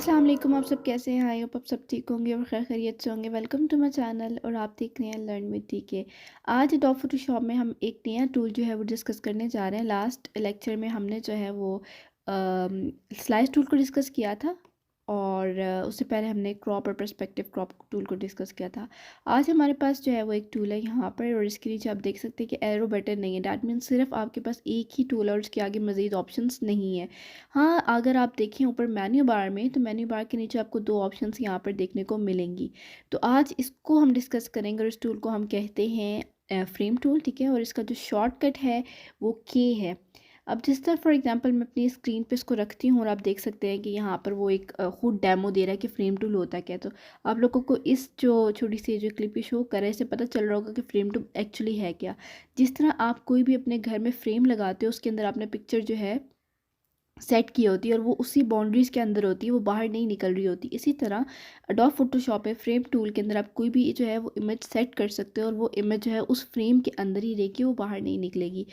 अस्सलाम वालेकुम। आप सब कैसे हैं? आई होप आप सब ठीक होंगे और खैर खैरियत से होंगे। वेलकम टू माय चैनल और आप देख रहे हैं लर्न विद टीके। आज एडोब फोटोशॉप में हम एक नया टूल जो है वो डिस्कस करने जा रहे हैं। लास्ट लेक्चर में हमने जो है वो स्लाइस टूल को डिस्कस किया था और उससे पहले हमने क्रॉप और पर्सपेक्टिव क्रॉप टूल को डिस्कस किया था। आज हमारे पास जो है वो एक टूल है यहाँ पर और इसके नीचे आप देख सकते हैं कि एरो बटन नहीं है। डैट मीन्स सिर्फ आपके पास एक ही टूल है और उसके आगे मज़ीद ऑप्शंस नहीं है। हाँ, अगर आप देखें ऊपर मेन्यू बार में तो मेन्यू बार के नीचे आपको दो ऑप्शंस यहाँ पर देखने को मिलेंगी। तो आज इसको हम डिस्कस करेंगे और इस टूल को हम कहते हैं फ्रेम टूल, ठीक है। और इसका जो शॉर्टकट है वो के है। अब जिस तरह फॉर एग्जांपल मैं अपनी स्क्रीन पे इसको रखती हूँ और आप देख सकते हैं कि यहाँ पर वो एक खुद डेमो दे रहा है कि फ्रेम टूल होता क्या है। तो आप लोगों को इस जो छोटी सी जो क्लिप शो कर रहे हैं इससे पता चल रहा होगा कि फ्रेम टूल एक्चुअली है क्या। जिस तरह आप कोई भी अपने घर में फ्रेम लगाते हो उसके अंदर आपने पिक्चर जो है सेट की होती है और वो उसी बाउंड्रीज़ के अंदर होती है, वो बाहर नहीं निकल रही होती। इसी तरह अडोब फोटोशॉप है फ्रेम टूल के अंदर आप कोई भी जो है वो इमेज सेट कर सकते हो और वो इमेज जो है उस फ्रेम के अंदर ही रहेगी, वो बाहर नहीं निकलेगी।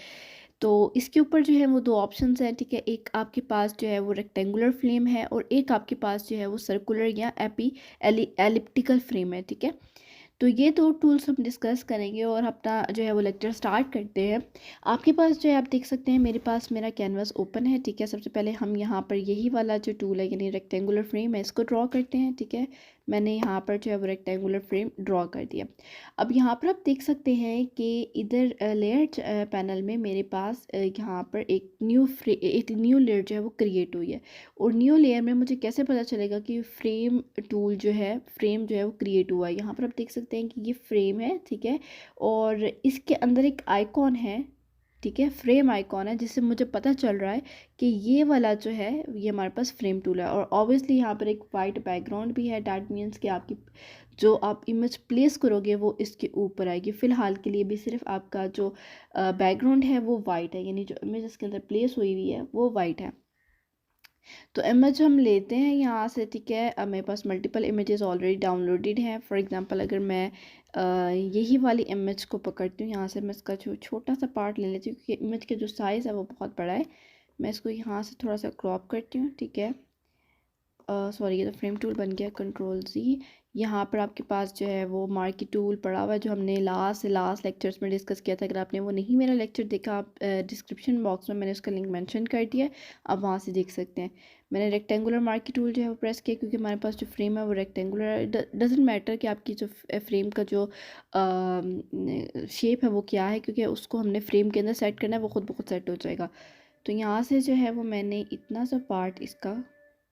तो इसके ऊपर जो है वो दो ऑप्शंस हैं, ठीक है। एक आपके पास जो है वो रेक्टेंगुलर फ्रेम है और एक आपके पास जो है वो सर्कुलर या एलिप्टिकल फ्रेम है, ठीक है। तो ये दो टूल्स हम डिस्कस करेंगे और अपना जो है वो लेक्चर स्टार्ट करते हैं। आपके पास जो है आप देख सकते हैं मेरे पास मेरा कैनवास ओपन है, ठीक है। सबसे पहले हम यहाँ पर यही वाला जो टूल है यानी रेक्टेंगुलर फ्रेम है इसको ड्रॉ करते हैं, ठीक है। मैंने यहाँ पर जो है वो रेक्टेंगुलर फ्रेम ड्रॉ कर दिया। अब यहाँ पर आप देख सकते हैं कि इधर लेयर पैनल में मेरे पास यहाँ पर एक न्यू लेयर जो है वो क्रिएट हुई है। और न्यू लेयर में मुझे कैसे पता चलेगा कि फ्रेम जो है वो क्रिएट हुआ है। यहाँ पर आप देख सकते हैं कि ये फ्रेम है, ठीक है। और इसके अंदर एक आइकॉन है, ठीक है, फ्रेम आइकॉन है, जिससे मुझे पता चल रहा है कि ये वाला जो है ये हमारे पास फ्रेम टूल है। और ऑब्वियसली यहाँ पर एक वाइट बैकग्राउंड भी है। डैट मीन्स कि आपकी जो आप इमेज प्लेस करोगे वो इसके ऊपर आएगी। फ़िलहाल के लिए भी सिर्फ आपका जो बैकग्राउंड है वो वाइट है, यानी जो इमेज इसके अंदर प्लेस हुई हुई है वो वाइट है। तो इमेज हम लेते हैं यहाँ से, ठीक है। अब मेरे पास मल्टीपल इमेजेस ऑलरेडी डाउनलोडेड हैं। फॉर एग्जांपल अगर मैं यही वाली इमेज को पकड़ती हूँ, यहाँ से मैं इसका जो छोटा सा पार्ट ले लेती हूँ क्योंकि इमेज का जो साइज़ है वो बहुत बड़ा है। मैं इसको यहाँ से थोड़ा सा क्रॉप करती हूँ, ठीक है। सॉरी, ये तो फ्रेम टूल बन गया, कंट्रोल जी। यहाँ पर आपके पास जो है वो मार्की टूल पड़ा हुआ है जो हमने लास्ट लेक्चर्स में डिस्कस किया था। अगर आपने वो नहीं मेरा लेक्चर देखा, आप डिस्क्रिप्शन बॉक्स में मैंने उसका लिंक मेंशन कर दिया है, आप वहाँ से देख सकते हैं। मैंने रेक्टेंगुलर मार्की टूल जो है वो प्रेस किया क्योंकि हमारे पास जो फ्रेम है वो रेक्टेंगुलर है। डजेंट मैटर कि आपकी जो फ्रेम का जो शेप है वो क्या है, क्योंकि उसको हमने फ्रेम के अंदर सेट करना है, वो खुद ब खुद सेट हो जाएगा। तो यहाँ से जो है वो मैंने इतना सा पार्ट इसका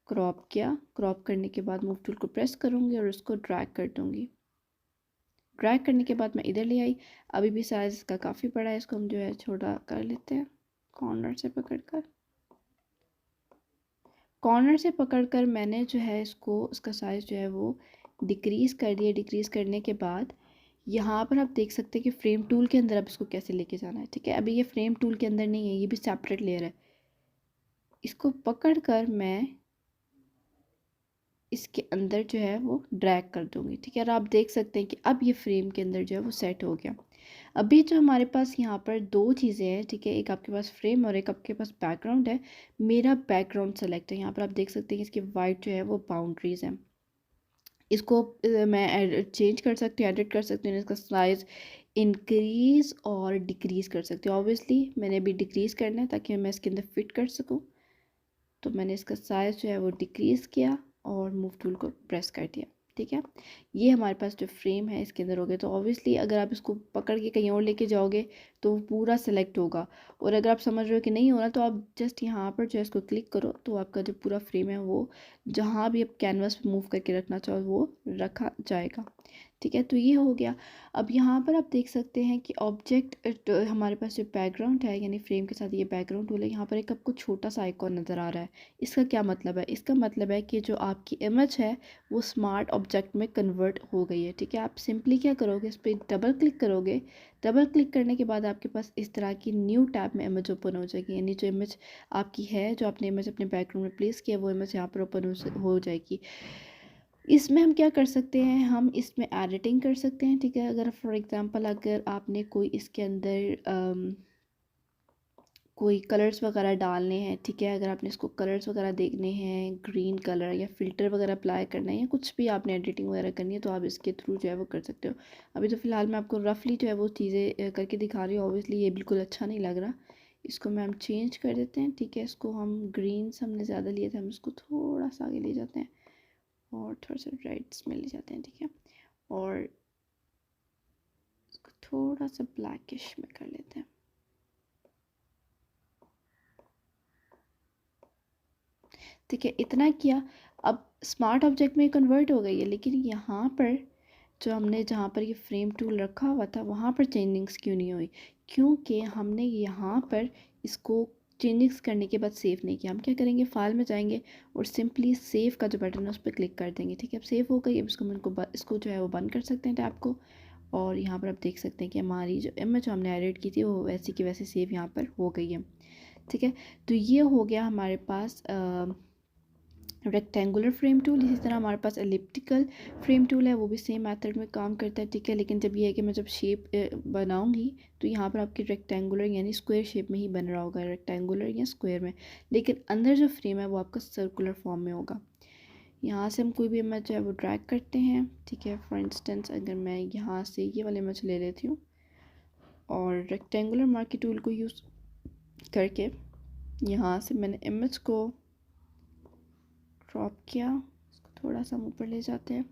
क्रॉप किया। क्रॉप करने के बाद मूव टूल को प्रेस करूँगी और उसको ड्रैग कर दूँगी। ड्रैग करने के बाद मैं इधर ले आई। अभी भी साइज़ इसका काफ़ी बड़ा है, इसको हम जो है छोटा कर लेते हैं। कॉर्नर से पकड़कर मैंने जो है इसको इसका साइज़ जो है वो डिक्रीज़ कर दिया। डिक्रीज़ करने के बाद यहाँ पर आप देख सकते हैं कि फ्रेम टूल के अंदर अब इसको कैसे लेके जाना है, ठीक है। अभी ये फ्रेम टूल के अंदर नहीं है, ये भी सेपरेट लेयर है। इसको पकड़ कर मैं इसके अंदर जो है वो ड्रैग कर दूँगी, ठीक है। और आप देख सकते हैं कि अब ये फ्रेम के अंदर जो है वो सेट हो गया। अभी जो हमारे पास यहाँ पर दो चीज़ें हैं, ठीक है। एक आपके पास फ्रेम और एक आपके पास बैकग्राउंड है। मेरा बैकग्राउंड सेलेक्ट है। यहाँ पर आप देख सकते हैं कि इसकी वाइट जो है वो बाउंड्रीज़ हैं। इसको मैं चेंज कर सकती हूँ, एडिट कर सकती हूँ। इसका साइज़ इंक्रीज़ और डिक्रीज़ कर सकती हूँ। ऑब्वियसली मैंने अभी डिक्रीज़ करना है ताकि मैं इसके अंदर फिट कर सकूँ। तो मैंने इसका साइज़ जो है वो डिक्रीज़ किया और मूव टूल को प्रेस कर दिया, ठीक है। ये हमारे पास जो फ्रेम है इसके अंदर हो गया। तो ऑब्वियसली अगर आप इसको पकड़ के कहीं और लेके जाओगे तो वो पूरा सेलेक्ट होगा। और अगर आप समझ रहे हो कि नहीं हो रहा तो आप जस्ट यहाँ पर जो है इसको क्लिक करो तो आपका जो पूरा फ्रेम है वो जहाँ भी आप कैनवास पे मूव करके रखना चाहो वो रखा जाएगा, ठीक है। तो ये हो गया। अब यहाँ पर आप देख सकते हैं कि ऑब्जेक्ट हमारे पास जो बैकग्राउंड है यानी फ्रेम के साथ ये बैकग्राउंड टूल है, यहाँ पर एक आपको छोटा सा आइकॉन नज़र आ रहा है। इसका क्या मतलब है? इसका मतलब है कि जो आपकी इमेज है वो स्मार्ट ऑब्जेक्ट में कन्वर्ट हो गई है, ठीक है। आप सिंपली क्या करोगे, इस पर डबल क्लिक करोगे। डबल क्लिक करने के बाद आपके पास इस तरह की न्यू टैब में इमेज ओपन हो जाएगी, यानी जो इमेज आपकी है, जो आपने इमेज अपने बैकग्राउंड में प्लेस किया, वो इमेज यहाँ पर ओपन हो जाएगी। इसमें हम क्या कर सकते हैं, हम इसमें एडिटिंग कर सकते हैं, ठीक है। अगर फॉर एग्ज़ाम्पल अगर आपने कोई इसके अंदर कोई कलर्स वगैरह डालने हैं, ठीक है। अगर आपने इसको कलर्स वगैरह देखने हैं, ग्रीन कलर या फ़िल्टर वगैरह अप्लाई करना है या कुछ भी आपने एडिटिंग वगैरह करनी है तो आप इसके थ्रू जो है वो कर सकते हो। अभी तो फ़िलहाल मैं आपको रफली जो है वो चीज़ें करके दिखा रही हूँ। ऑब्वियसली ये बिल्कुल अच्छा नहीं लग रहा, इसको मैं हम चेंज कर देते हैं, ठीक है। इसको हम ग्रीन्स हमने ज़्यादा लिए थे, हम इसको थोड़ा सा आगे ले जाते हैं और थोड़ा सा रेड्स में ले जाते हैं, ठीक है। और इसको थोड़ा सा ब्लैकिश में कर लेते हैं। ठीक है, इतना किया। अब स्मार्ट ऑब्जेक्ट में कन्वर्ट हो गई है, लेकिन यहाँ पर जो हमने जहाँ पर ये फ्रेम टूल रखा हुआ था वहाँ पर चेंजिंग्स क्यों नहीं हुई? क्योंकि हमने यहाँ पर इसको चेंजिंग्स करने के बाद सेव नहीं किया। हम क्या करेंगे, फाइल में जाएंगे और सिंपली सेव का जो बटन है उस पर क्लिक कर देंगे, ठीक है। अब सेव हो गई। अब इसको जो है वो बंद कर सकते हैं टैब को। और यहाँ पर आप देख सकते हैं कि हमारी जो इमेज हमने एडिट की थी वो वैसी की वैसी सेव यहाँ पर हो गई है, ठीक है। तो ये हो गया हमारे पास रेक्टेंगुलर फ्रेम टूल। इसी तरह हमारे पास एलिप्टिकल फ्रेम टूल है, वो भी सेम मेथड में काम करता है, ठीक है। लेकिन जब ये है कि मैं जब शेप बनाऊंगी तो यहाँ पर आपकी रेक्टेंगुलर यानी स्क्वायर शेप में ही बन रहा होगा, रेक्टेंगुलर या स्क्वायर में। लेकिन अंदर जो फ्रेम है वो आपका सर्कुलर फॉर्म में होगा। यहाँ से हम कोई भी इमेज जो है वो ड्रैग करते हैं, ठीक है। फॉर इंस्टेंस अगर मैं यहाँ से ये वाली इमेज ले लेती हूँ और रेक्टेंगुलर मार्की टूल को यूज़ करके यहाँ से मैंने इमेज को ड्रॉप किया, इसको थोड़ा सा ऊपर ले जाते हैं,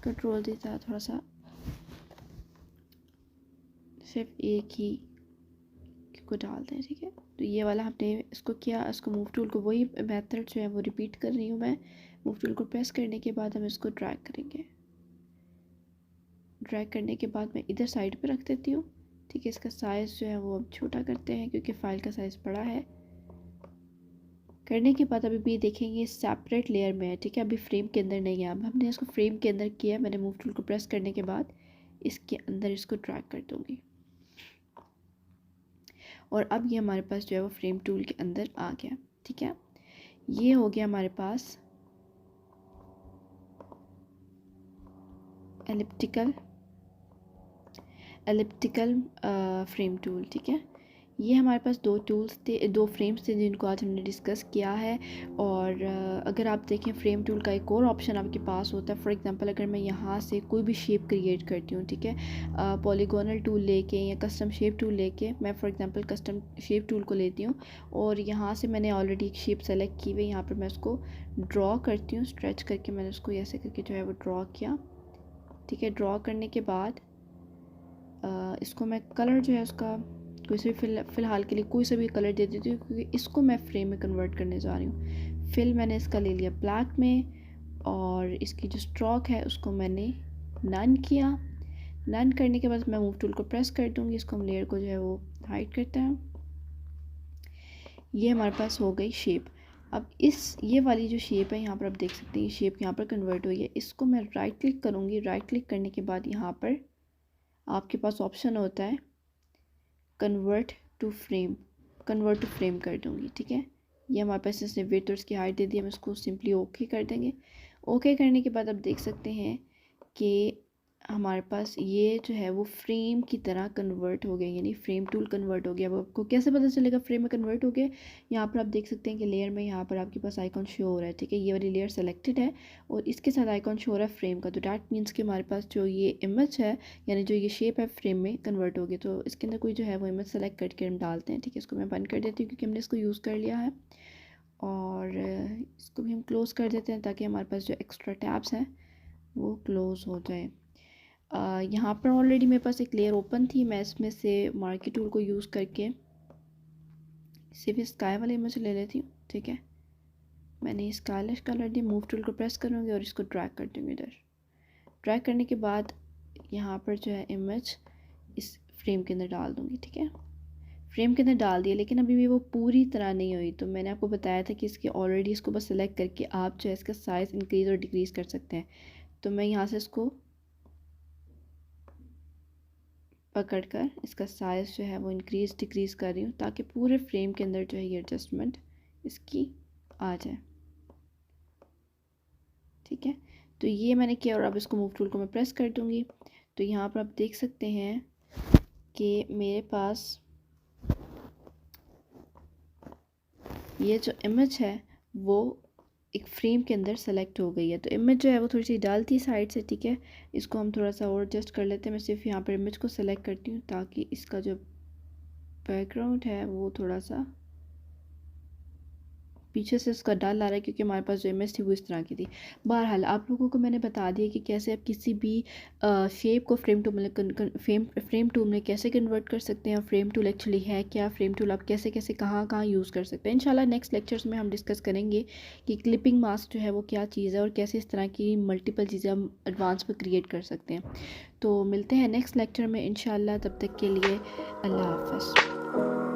कंट्रोल देता है, थोड़ा सा सिर्फ एक ही को डालते हैं, ठीक है। तो ये वाला हमने इसको किया। इसको मूव टूल को वही मेथड जो है वो रिपीट कर रही हूँ मैं। मूव टूल को प्रेस करने के बाद हम इसको ड्रैग करेंगे। ड्रैग करने के बाद मैं इधर साइड पे रख देती हूँ, ठीक है। इसका साइज़ जो है वो अब छोटा करते हैं क्योंकि फ़ाइल का साइज़ बड़ा है। करने के बाद अभी भी देखेंगे सेपरेट लेयर में है, ठीक है। अभी फ्रेम के अंदर नहीं है। अब हमने इसको फ्रेम के अंदर किया है। मैंने मूव टूल को प्रेस करने के बाद इसके अंदर इसको ड्रैग कर दूँगी और अब ये हमारे पास जो है वो फ्रेम टूल के अंदर आ गया, ठीक है। ये हो गया हमारे पास एलिप्टिकल फ्रेम टूल, ठीक है। ये हमारे पास दो टूल्स थे, दो फ्रेम्स थे जिनको आज हमने डिस्कस किया है। और अगर आप देखें फ्रेम टूल का एक और ऑप्शन आपके पास होता है। फॉर एग्जांपल अगर मैं यहाँ से कोई भी शेप क्रिएट करती हूँ, ठीक है, पॉलीगोनल टूल लेके या कस्टम शेप टूल लेके, मैं for example custom shape tool को लेती हूँ और यहाँ से मैंने ऑलरेडी एक शेप सेलेक्ट की हुई। यहाँ पर मैं उसको ड्रॉ करती हूँ, स्ट्रेच करके मैंने उसको ऐसे करके जो है वो ड्रॉ किया, ठीक है। ड्रॉ करने के बाद इसको मैं कलर जो है उसका कोई से फ़िलहाल के लिए कोई सा भी कलर दे देती हूँ क्योंकि इसको मैं फ्रेम में कन्वर्ट करने जा रही हूँ। फिल मैंने इसका ले लिया ब्लैक में और इसकी जो स्ट्रोक है उसको मैंने नन किया। नन करने के बाद मैं मूव टूल को प्रेस कर दूँगी। इसको हम लेयर को जो है वो हाइड करते हैं। ये हमारे पास हो गई शेप। अब ये वाली जो शेप है यहाँ पर आप देख सकते हैं ये शेप यहाँ पर कन्वर्ट हुई है। इसको मैं राइट क्लिक करूँगी। राइट क्लिक करने के बाद यहाँ पर आपके पास ऑप्शन होता है कन्वर्ट टू फ्रेम कर दूँगी, ठीक है। ये हमारे पास इसने विड्थ और इसकी हाइट दे दी। हम इसको सिंपली ओके कर देंगे। ओके करने के बाद आप देख सकते हैं कि हमारे पास ये जो है वो फ्रेम की तरह कन्वर्ट हो गया, यानी फ्रेम टूल कन्वर्ट हो गया। अब आपको कैसे पता चलेगा फ्रेम में कन्वर्ट हो गया? यहाँ पर आप देख सकते हैं कि लेयर में यहाँ पर आपके पास आइकॉन शो हो रहा है, ठीक है। ये वाली लेयर सेलेक्टेड है और इसके साथ आइकॉन शो हो रहा है फ्रेम का। तो डैट मीन्स कि हमारे पास जो ये इमेज है यानी जो ये शेप है फ्रेम में कन्वर्ट हो गया। तो इसके अंदर कोई जो है वो इमेज सेलेक्ट करके हम डालते हैं, ठीक है। इसको मैं बंद कर देती हूँ क्योंकि हमने इसको यूज़ कर लिया है। और इसको भी हम क्लोज़ कर देते हैं ताकि हमारे पास जो एक्स्ट्रा टैब्स हैं वो क्लोज़ हो जाए। यहाँ पर ऑलरेडी मेरे पास एक लेयर ओपन थी। मैं इसमें से मार्की टूल को यूज़ करके सिर्फ स्काई वाले इमेज ले लेती हूँ, ठीक है। मैंने स्काइलिश कलर दी। मूव टूल को प्रेस करूँगी और इसको ड्रैग कर दूँगी इधर। ड्रैग करने के बाद यहाँ पर जो है इमेज इस फ्रेम के अंदर डाल दूँगी, ठीक है। फ्रेम के अंदर डाल दिया लेकिन अभी भी वो पूरी तरह नहीं हुई। तो मैंने आपको बताया था कि इसके ऑलरेडी इसको बस सेलेक्ट करके आप जो है इसका साइज़ इंक्रीज़ और डिक्रीज़ कर सकते हैं। तो मैं यहाँ से इसको पकड़कर इसका साइज़ जो है वो इंक्रीज़ डिक्रीज़ कर रही हूँ ताकि पूरे फ्रेम के अंदर जो है ये एडजस्टमेंट इसकी आ जाए, ठीक है। तो ये मैंने किया और अब इसको मूव टूल को मैं प्रेस कर दूँगी। तो यहाँ पर आप देख सकते हैं कि मेरे पास ये जो इमेज है वो एक फ्रेम के अंदर सेलेक्ट हो गई है। तो इमेज जो है वो थोड़ी सी डाल थी साइड से, ठीक है। इसको हम थोड़ा सा और एडजस्ट कर लेते हैं। मैं सिर्फ यहाँ पर इमेज को सेलेक्ट करती हूँ ताकि इसका जो बैकग्राउंड है वो थोड़ा सा पीछे से उसका डल आ रहा है, क्योंकि हमारे पास जो इमेज थी वो इस तरह की थी। बहरहाल आप लोगों को मैंने बता दिया कि कैसे आप किसी भी शेप को फ्रेम टूल में फ्रेम टूल में कैसे कन्वर्ट कर सकते हैं। फ्रेम टूल एक्चुअली है क्या, फ्रेम टूल आप कैसे कैसे कहाँ कहाँ यूज़ कर सकते हैं। इंशाल्लाह नेक्स्ट लेक्चर्स में हम डिस्कस करेंगे कि क्लिपिंग मास्क जो है वो क्या चीज़ है और कैसे इस तरह की मल्टीपल चीज़ें हम एडवांस में क्रिएट कर सकते हैं। तो मिलते हैं नेक्स्ट लेक्चर में इंशाल्लाह, तब तक के लिए अल्लाह हाफ़िज़।